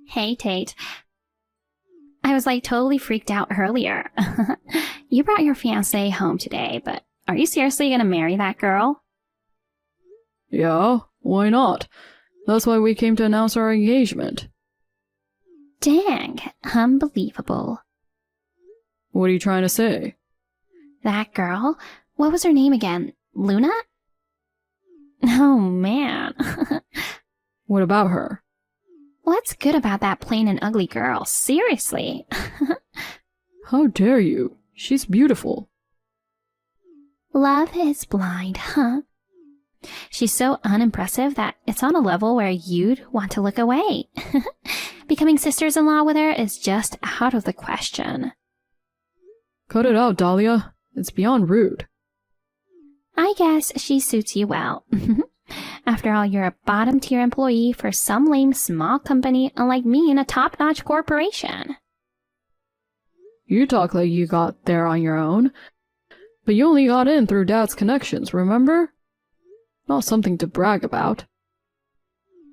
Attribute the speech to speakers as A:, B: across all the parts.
A: Hey, Tate. I was like totally freaked out earlier. You brought your fiancé home today, but are you seriously gonna marry that girl?
B: Yeah, why not? That's why we came to announce our engagement.
A: Dang, unbelievable.
B: What are you trying to say?
A: That girl? What was her name again? Luna? Oh, man.
B: What about her?
A: What's good about that plain and ugly girl? Seriously.
B: How dare you? She's beautiful.
A: Love is blind, huh? She's so unimpressive that it's on a level where you'd want to look away. Becoming sisters-in-law with her is just out of the question.
B: Cut it out, Dahlia. It's beyond rude.
A: I guess she suits you well. After all, you're a bottom-tier employee for some lame small company, unlike me in a top-notch corporation.
B: You talk like you got there on your own. But you only got in through Dad's connections, remember? Not something to brag about.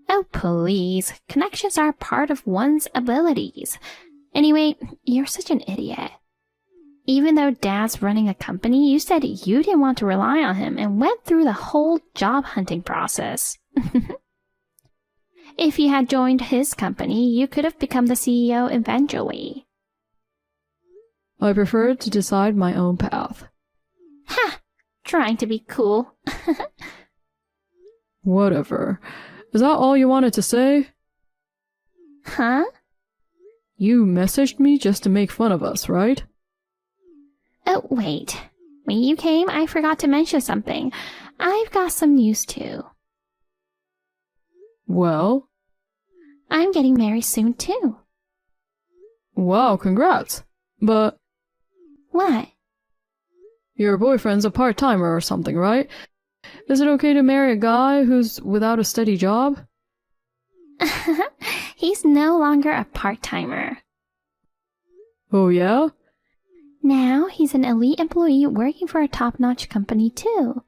A: Oh, please. Connections are part of one's abilities. Anyway, you're such an idiot. Even though Dad's running a company, you said you didn't want to rely on him and went through the whole job hunting process. If you had joined his company, you could have become the CEO eventually.
B: I prefer to decide my own path.
A: Ha! Trying to be cool.
B: Whatever. Is that all you wanted to say?
A: Huh?
B: You messaged me just to make fun of us, right?
A: Oh, wait. When you came, I forgot to mention something. I've got some news too.
B: Well?
A: I'm getting married soon too.
B: Wow, congrats. But
A: What?
B: your boyfriend's a part-timer or something, right? Is it okay to marry a guy who's without a steady job?
A: He's no longer a part-timer.
B: Oh yeah?
A: Now he's an elite employee working for a top-notch company too.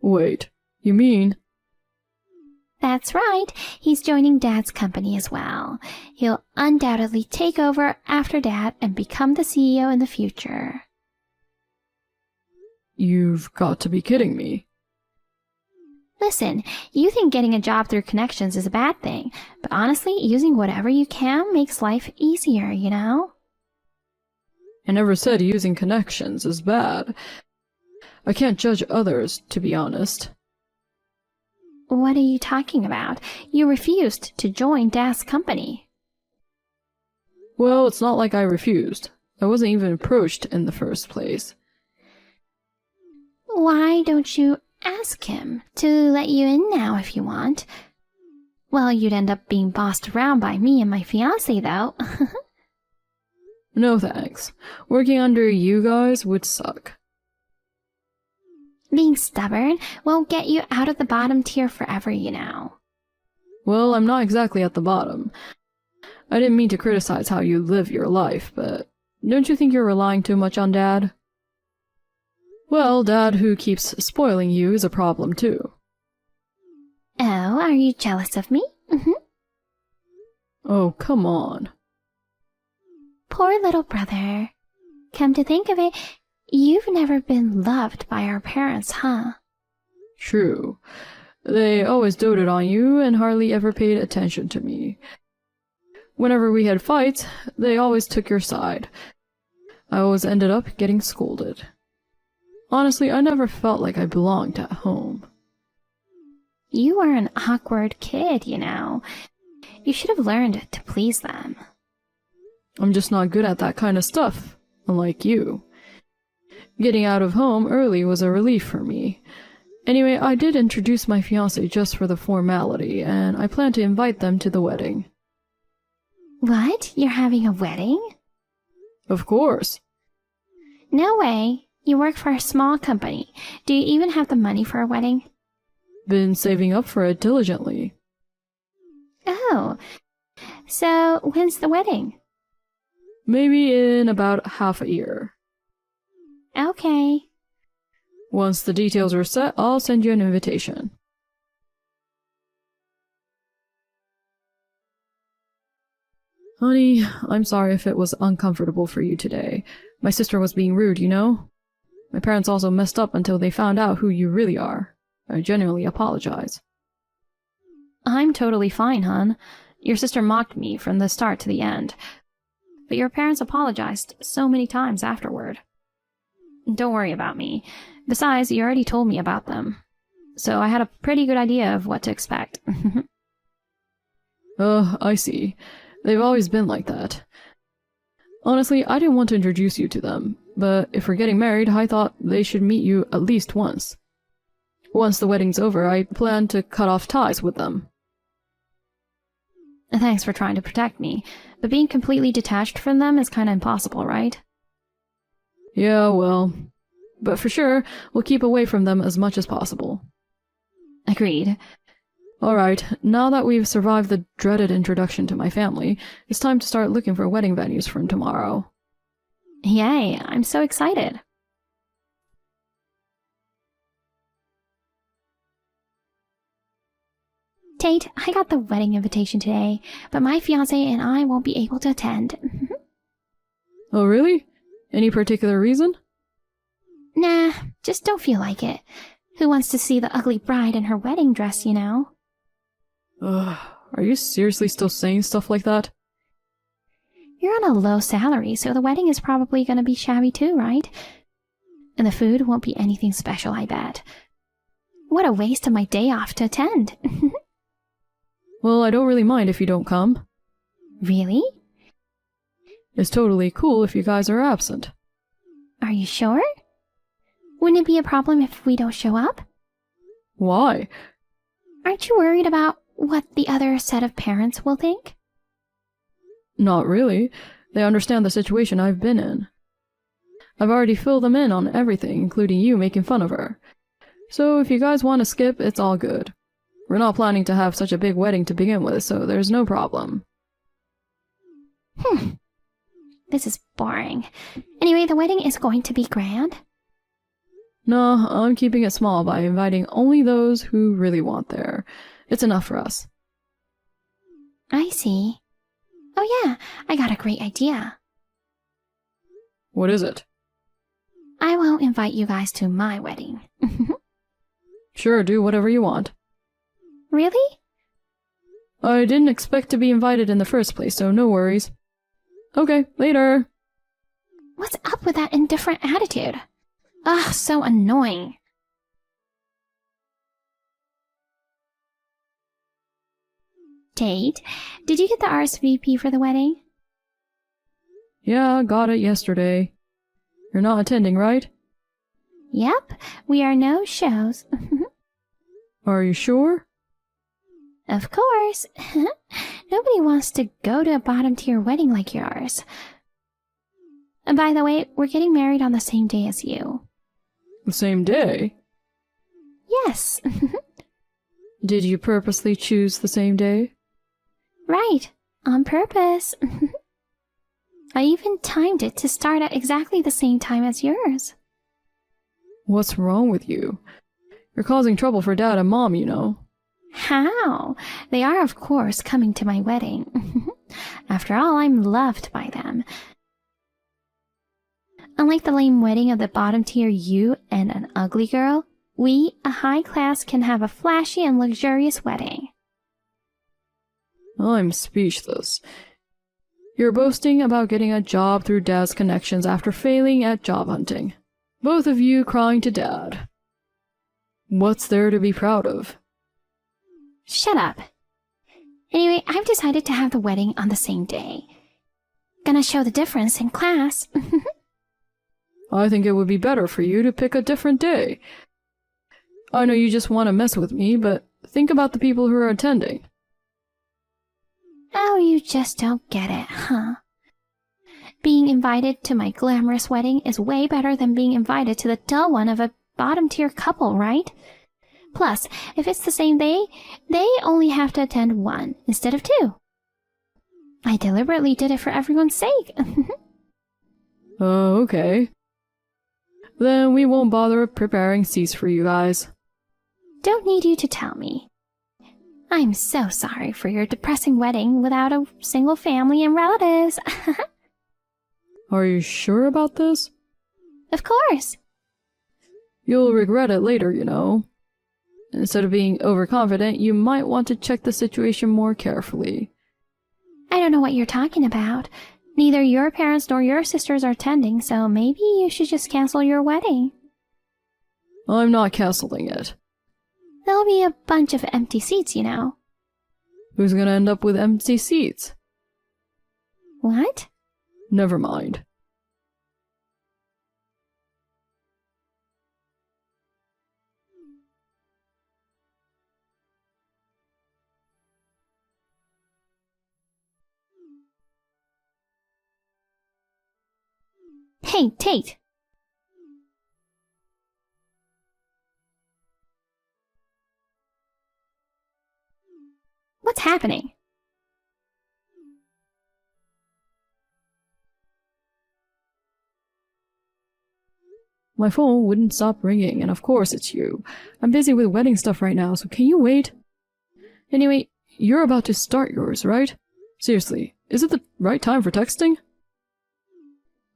B: Wait, you mean?
A: That's right. He's joining Dad's company as well. He'll undoubtedly take over after Dad and become the CEO in the future.
B: You've got to be kidding me.
A: Listen, you think getting a job through connections is a bad thing, but honestly, using whatever you can makes life easier, you know?
B: I never said using connections is bad. I can't judge others, to be honest.
A: What are you talking about? You refused to join Dad's company.
B: Well, it's not like I refused. I wasn't even approached in the first place.
A: Why don't you ask him to let you in now if you want? Well, you'd end up being bossed around by me and my fiancé, though.
B: No thanks. Working under you guys would suck.
A: Being stubborn won't get you out of the bottom tier forever, you know.
B: Well, I'm not exactly at the bottom. I didn't mean to criticize how you live your life, but don't you think you're relying too much on Dad? Well, Dad who keeps spoiling you is a problem too.
A: Oh, are you jealous of me?
B: Oh, come on.
A: Poor little brother. Come to think of it, you've never been loved by our parents, huh?
B: True. They always doted on you and hardly ever paid attention to me. Whenever we had fights, they always took your side. I always ended up getting scolded. Honestly, I never felt like I belonged at home.
A: You were an awkward kid, you know. You should have learned to please them.
B: I'm just not good at that kind of stuff, unlike you. Getting out of home early was a relief for me. Anyway, I did introduce my fiancé just for the formality, and I plan to invite them to the wedding.
A: What? You're having a wedding?
B: Of course.
A: No way. You work for a small company. Do you even have the money for a wedding?
B: Been saving up for it diligently.
A: Oh. So, when's the wedding?
B: Maybe in about half a year.
A: Okay.
B: Once the details are set, I'll send you an invitation. Honey, I'm sorry if it was uncomfortable for you today. My sister was being rude, you know? My parents also messed up until they found out who you really are. I genuinely apologize.
A: I'm totally fine, hon. Your sister mocked me from the start to the end. But your parents apologized so many times afterward. Don't worry about me. Besides, you already told me about them. So I had a pretty good idea of what to expect.
B: I see. They've always been like that. Honestly, I didn't want to introduce you to them, but if we're getting married, I thought they should meet you at least once. Once the wedding's over, I plan to cut off ties with them.
A: Thanks for trying to protect me, but being completely detached from them is kinda impossible, right?
B: Yeah, well, but for sure, we'll keep away from them as much as possible.
A: Agreed.
B: Alright, now that we've survived the dreaded introduction to my family, it's time to start looking for wedding venues from tomorrow.
A: Yay, I'm so excited. Tate, I got the wedding invitation today, but my fiancé and I won't be able to attend.
B: Oh, really? Any particular reason?
A: Nah, just don't feel like it. Who wants to see the ugly bride in her wedding dress, you know?
B: Ugh, are you seriously still saying stuff like that?
A: You're on a low salary, so the wedding is probably gonna be shabby too, right? And the food won't be anything special, I bet. What a waste of my day off to attend.
B: Well, I don't really mind if you don't come.
A: Really?
B: It's totally cool if you guys are absent.
A: Are you sure? Wouldn't it be a problem if we don't show up?
B: Why?
A: Aren't you worried about what the other set of parents will think?
B: Not really. They understand the situation I've been in. I've already filled them in on everything, including you making fun of her. So if you guys want to skip, it's all good. We're not planning to have such a big wedding to begin with, so there's no problem.
A: This is boring. Anyway, the wedding is going to be grand.
B: No, I'm keeping it small by inviting only those who really want there. It's enough for us.
A: I see. Oh yeah, I got a great idea.
B: What is it?
A: I won't invite you guys to my wedding.
B: Sure, do whatever you want.
A: Really?
B: I didn't expect to be invited in the first place, so no worries. Okay, later.
A: What's up with that indifferent attitude? Ugh, so annoying. Tate, did you get the RSVP for the wedding?
B: Yeah, got it yesterday. You're not attending, right?
A: Yep, we are no shows.
B: Are you sure?
A: Of course. Nobody wants to go to a bottom-tier wedding like yours. And by the way, we're getting married on the same day as you.
B: The same day?
A: Yes.
B: Did you purposely choose the same day?
A: Right, on purpose. I even timed it to start at exactly the same time as yours.
B: What's wrong with you? You're causing trouble for Dad and Mom, you know.
A: How? They are, of course, coming to my wedding. After all, I'm loved by them. Unlike the lame wedding of the bottom tier you and an ugly girl, we, a high class, can have a flashy and luxurious wedding.
B: I'm speechless. You're boasting about getting a job through Dad's connections after failing at job hunting. Both of you crying to Dad. What's there to be proud of?
A: Shut up. Anyway, I've decided to have the wedding on the same day. Gonna show the difference in class.
B: I think it would be better for you to pick a different day. I know you just want to mess with me, but think about the people who are attending.
A: Oh, you just don't get it, huh? Being invited to my glamorous wedding is way better than being invited to the dull one of a bottom-tier couple, right? Plus, if it's the same day, they only have to attend one instead of two. I deliberately did it for everyone's sake.
B: Oh, okay. Then we won't bother preparing seats for you guys.
A: Don't need you to tell me. I'm so sorry for your depressing wedding without a single family and relatives.
B: Are you sure about this?
A: Of course.
B: You'll regret it later, you know. Instead of being overconfident, you might want to check the situation more carefully.
A: I don't know what you're talking about. Neither your parents nor your sisters are attending, so maybe you should just cancel your wedding.
B: I'm not canceling it.
A: There'll be a bunch of empty seats, you know.
B: Who's gonna end up with empty seats?
A: What?
B: Never mind.
A: Hey, Tate! What's happening?
B: My phone wouldn't stop ringing, and of course it's you. I'm busy with wedding stuff right now, so can you wait? Anyway, you're about to start yours, right? Seriously, is it the right time for texting?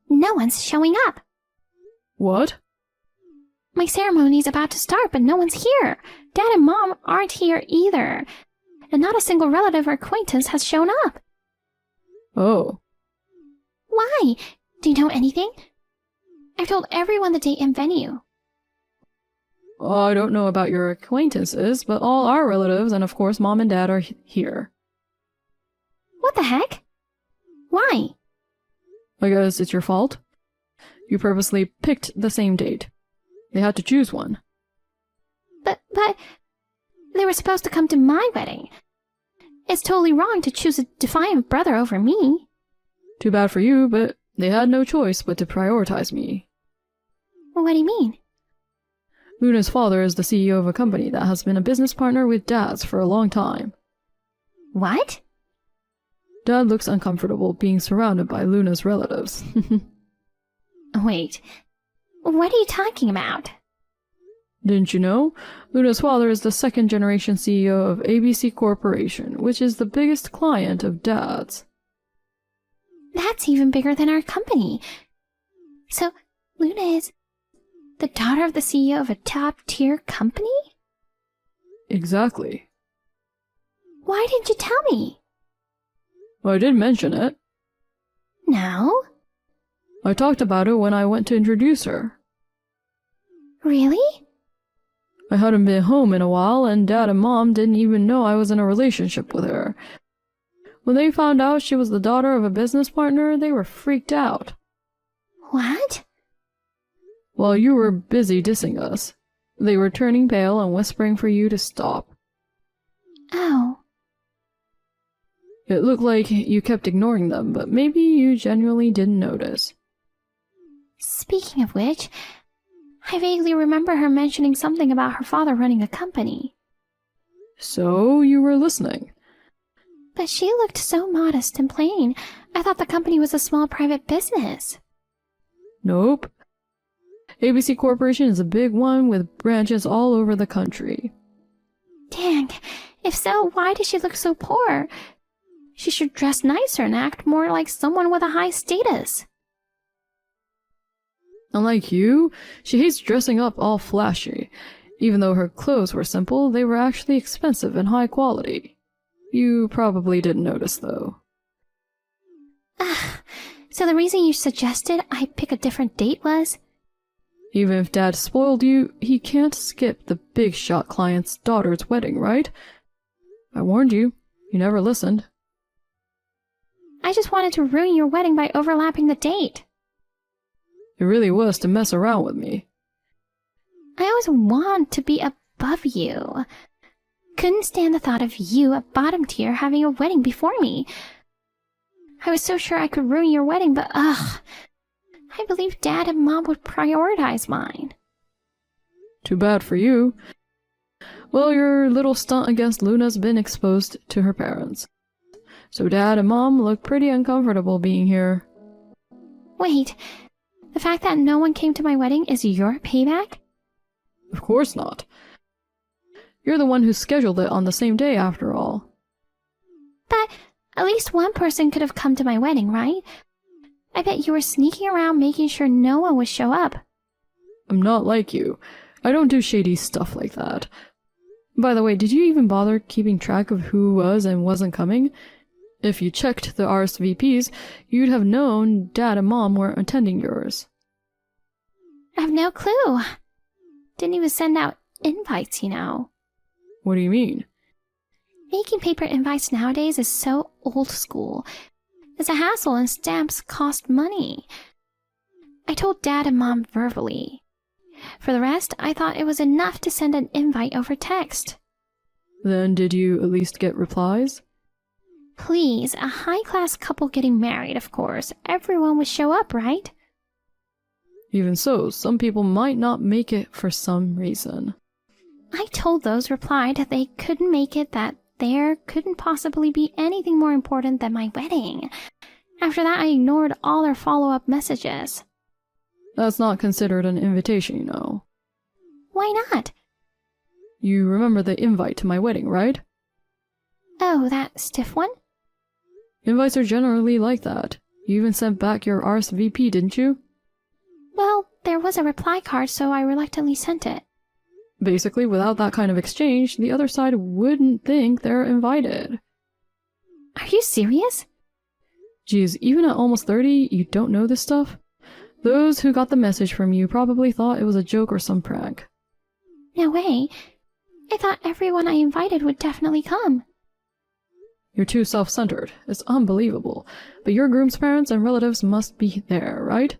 A: No one's showing up.
B: What?
A: My ceremony's about to start, but no one's here. Dad and Mom aren't here either. And not a single relative or acquaintance has shown up.
B: Oh.
A: Why? Do you know anything? I've told everyone the date and venue.
B: I don't know about your acquaintances, but all our relatives and of course Mom and Dad are here.
A: What the heck? Why?
B: I guess it's your fault. You purposely picked the same date. They had to choose one.
A: But, they were supposed to come to my wedding. It's totally wrong to choose a defiant brother over me.
B: Too bad for you, but they had no choice but to prioritize me.
A: What do you mean?
B: Luna's father is the CEO of a company that has been a business partner with Dad's for a long time.
A: What?
B: Dad looks uncomfortable being surrounded by Luna's relatives.
A: Wait, what are you talking about?
B: Didn't you know? Luna's father is the second-generation CEO of ABC Corporation, which is the biggest client of Dad's.
A: That's even bigger than our company. So, Luna is the daughter of the CEO of a top-tier company?
B: Exactly.
A: Why didn't you tell me?
B: Well, I did mention it.
A: No?
B: I talked about it when I went to introduce her.
A: Really?
B: I hadn't been home in a while, and Dad and Mom didn't even know I was in a relationship with her. When they found out she was the daughter of a business partner, they were freaked out.
A: What?
B: While you were busy dissing us, they were turning pale and whispering for you to stop.
A: Oh.
B: It looked like you kept ignoring them, but maybe you genuinely didn't notice.
A: Speaking of which, I vaguely remember her mentioning something about her father running a company.
B: So you were listening.
A: But she looked so modest and plain. I thought the company was a small private business.
B: Nope. ABC Corporation is a big one with branches all over the country.
A: Dang, if so, why does she look so poor? She should dress nicer and act more like someone with a high status.
B: Unlike you, she hates dressing up all flashy. Even though her clothes were simple, they were actually expensive and high quality. You probably didn't notice, though.
A: Ugh, so the reason you suggested I pick a different date was?
B: Even if Dad spoiled you, he can't skip the big shot client's daughter's wedding, right? I warned you. You never listened.
A: I just wanted to ruin your wedding by overlapping the date.
B: It really was to mess around with me.
A: I always want to be above you. Couldn't stand the thought of you, a bottom tier, having a wedding before me. I was so sure I could ruin your wedding, but ugh. I believed Dad and Mom would prioritize mine.
B: Too bad for you. Well, your little stunt against Luna's been exposed to her parents. So Dad and Mom look pretty uncomfortable being here.
A: Wait, the fact that no one came to my wedding is your payback?
B: Of course not. You're the one who scheduled it on the same day after all.
A: But at least one person could have come to my wedding, right? I bet you were sneaking around making sure no one would show up.
B: I'm not like you. I don't do shady stuff like that. By the way, did you even bother keeping track of who was and wasn't coming? If you checked the RSVPs, you'd have known Dad and Mom weren't attending yours.
A: I have no clue. Didn't even send out invites, you know.
B: What do you mean?
A: Making paper invites nowadays is so old school. It's a hassle and stamps cost money. I told Dad and Mom verbally. For the rest, I thought it was enough to send an invite over text.
B: Then did you at least get replies?
A: Please, a high-class couple getting married, of course. Everyone would show up, right?
B: Even so, some people might not make it for some reason.
A: I told those replied that they couldn't make it, that there couldn't possibly be anything more important than my wedding. After that, I ignored all their follow-up messages.
B: That's not considered an invitation, you know.
A: Why not?
B: You remember the invite to my wedding, right?
A: Oh, that stiff one?
B: Invites are generally like that. You even sent back your RSVP, didn't you?
A: Well, there was a reply card, so I reluctantly sent it.
B: Basically, without that kind of exchange, the other side wouldn't think they're invited.
A: Are you serious?
B: Geez, even at almost 30, you don't know this stuff? Those who got the message from you probably thought it was a joke or some prank.
A: No way. I thought everyone I invited would definitely come.
B: You're too self-centered. It's unbelievable. But your groom's parents and relatives must be there, right?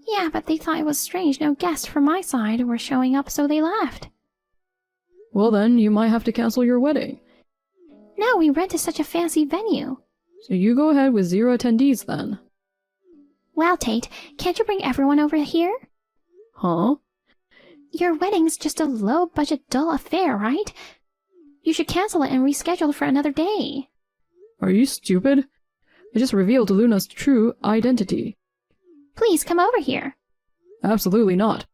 A: Yeah, but they thought it was strange no guests from my side were showing up, so they left.
B: Well then, you might have to cancel your wedding.
A: No, we rented such a fancy venue.
B: So you go ahead with 0 attendees then.
A: Well, Tate, can't you bring everyone over here?
B: Huh?
A: Your wedding's just a low-budget, dull affair, right? You should cancel it and reschedule for another day.
B: Are you stupid? I just revealed Luna's true identity.
A: Please come over here.
B: Absolutely not.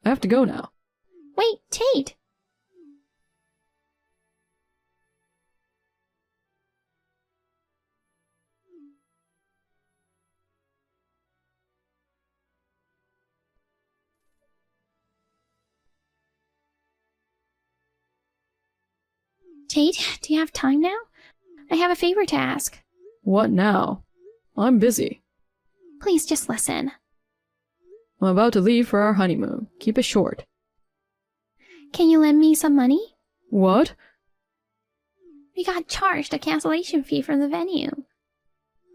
B: I have to go now.
A: Wait, Tate! Tate, do you have time now? I have a favor to ask.
B: What now? I'm busy.
A: Please just listen.
B: I'm about to leave for our honeymoon. Keep it short.
A: Can you lend me some money?
B: What?
A: We got charged a cancellation fee from the venue.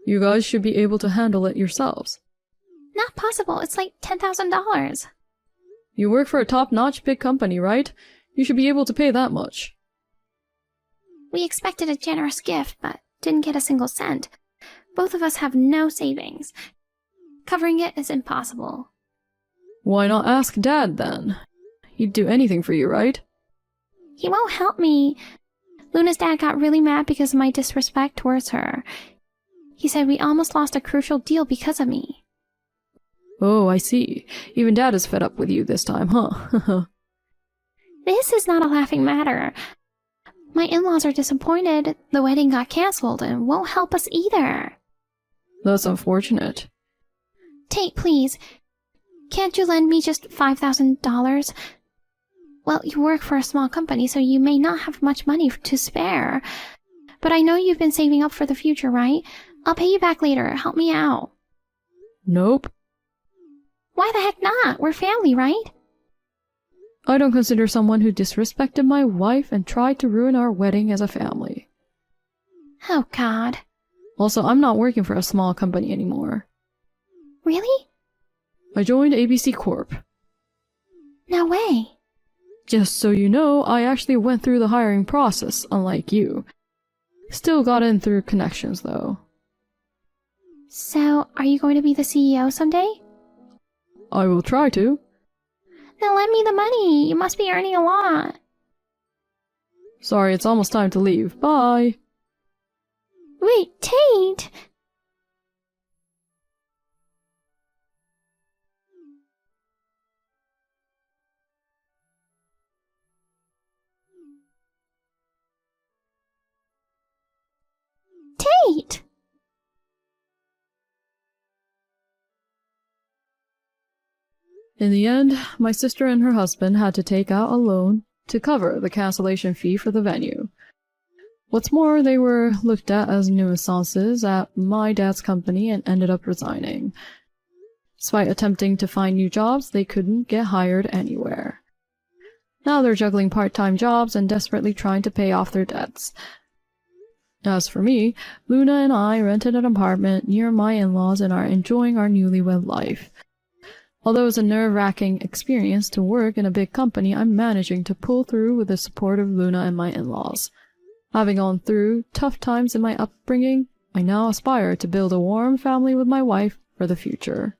B: You guys should be able to handle it yourselves.
A: Not possible. It's like $10,000.
B: You work for a top-notch big company, right? You should be able to pay that much.
A: We expected a generous gift, but didn't get a single cent. Both of us have no savings. Covering it is impossible.
B: Why not ask Dad, then? He'd do anything for you, right?
A: He won't help me. Luna's dad got really mad because of my disrespect towards her. He said we almost lost a crucial deal because of me.
B: Oh, I see. Even Dad is fed up with you this time, huh?
A: This is not a laughing matter. My in-laws are disappointed the wedding got cancelled and won't help us either.
B: That's unfortunate.
A: Tate, please. Can't you lend me just $5,000? Well, you work for a small company, so you may not have much money to spare. But I know you've been saving up for the future, right? I'll pay you back later. Help me out.
B: Nope.
A: Why the heck not? We're family, right?
B: I don't consider someone who disrespected my wife and tried to ruin our wedding as a family.
A: Oh, God.
B: Also, I'm not working for a small company anymore.
A: Really?
B: I joined ABC Corp.
A: No way.
B: Just so you know, I actually went through the hiring process, unlike you. Still got in through connections, though.
A: So, are you going to be the CEO someday?
B: I will try to.
A: Then lend me the money. You must be earning a lot.
B: Sorry, it's almost time to leave. Bye.
A: Wait, Tate!
B: In the end, my sister and her husband had to take out a loan to cover the cancellation fee for the venue. What's more, they were looked at as nuisances at my dad's company and ended up resigning. Despite attempting to find new jobs, they couldn't get hired anywhere. Now they're juggling part-time jobs and desperately trying to pay off their debts. As for me, Luna and I rented an apartment near my in-laws and are enjoying our newlywed life. Although it's a nerve-wracking experience to work in a big company, I'm managing to pull through with the support of Luna and my in-laws. Having gone through tough times in my upbringing, I now aspire to build a warm family with my wife for the future.